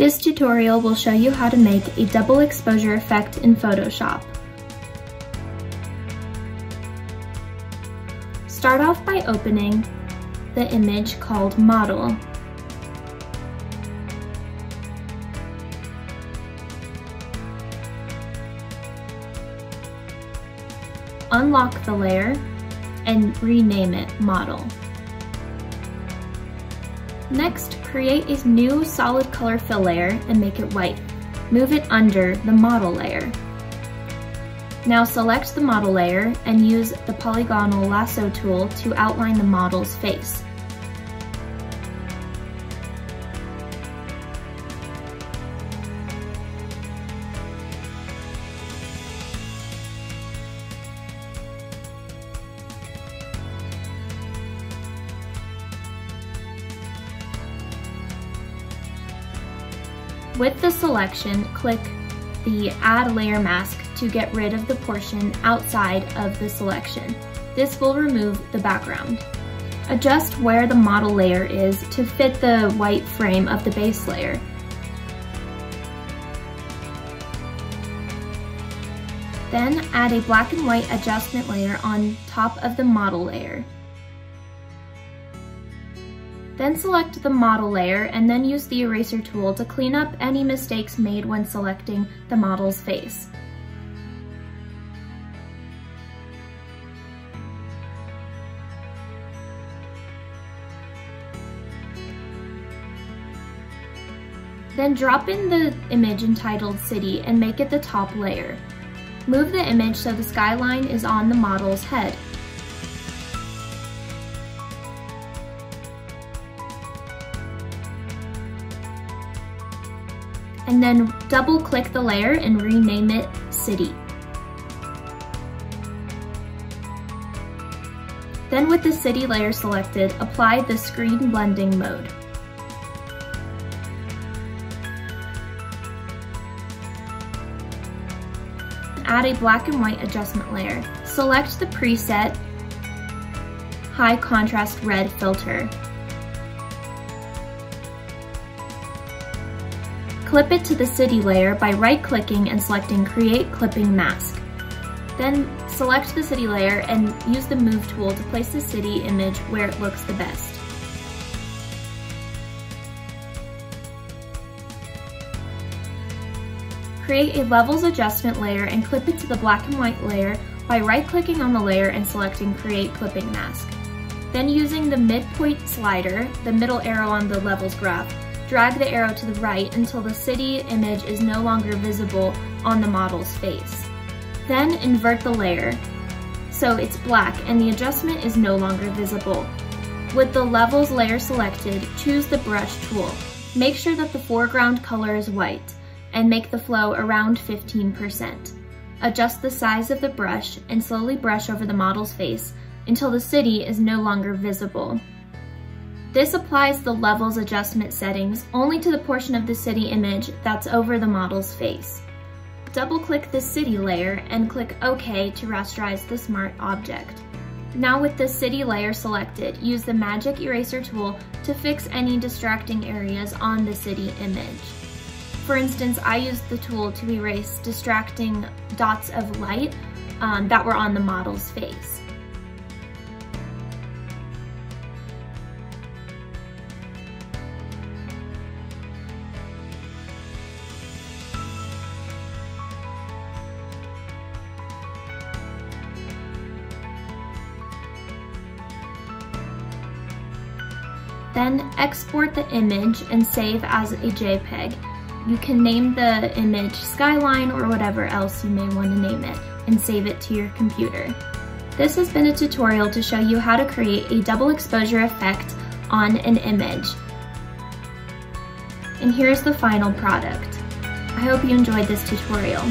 This tutorial will show you how to make a double exposure effect in Photoshop. Start off by opening the image called Model. Unlock the layer and rename it Model. Next, create a new solid color fill layer and make it white. Move it under the model layer. Now select the model layer and use the polygonal lasso tool to outline the model's face. With the selection, click the Add Layer Mask to get rid of the portion outside of the selection. This will remove the background. Adjust where the model layer is to fit the white frame of the base layer. Then add a black and white adjustment layer on top of the model layer. Then select the model layer and then use the eraser tool to clean up any mistakes made when selecting the model's face. Then drop in the image entitled City and make it the top layer. Move the image so the skyline is on the model's head. And then double-click the layer and rename it City. Then with the City layer selected, apply the screen blending mode. Add a black and white adjustment layer. Select the preset High Contrast Red filter. Clip it to the City layer by right-clicking and selecting Create Clipping Mask. Then select the City layer and use the Move tool to place the City image where it looks the best. Create a Levels Adjustment layer and clip it to the black and white layer by right-clicking on the layer and selecting Create Clipping Mask. Then using the midpoint slider, the middle arrow on the levels graph, drag the arrow to the right until the City image is no longer visible on the model's face. Then invert the layer so it's black and the adjustment is no longer visible. With the levels layer selected, choose the brush tool. Make sure that the foreground color is white and make the flow around 15%. Adjust the size of the brush and slowly brush over the model's face until the City is no longer visible. This applies the levels adjustment settings only to the portion of the City image that's over the model's face. Double-click the City layer and click OK to rasterize the smart object. Now with the City layer selected, use the Magic Eraser tool to fix any distracting areas on the City image. For instance, I used the tool to erase distracting dots of light that were on the model's face. Then export the image and save as a JPEG. You can name the image Skyline or whatever else you may want to name it and save it to your computer. This has been a tutorial to show you how to create a double exposure effect on an image. And here's the final product. I hope you enjoyed this tutorial.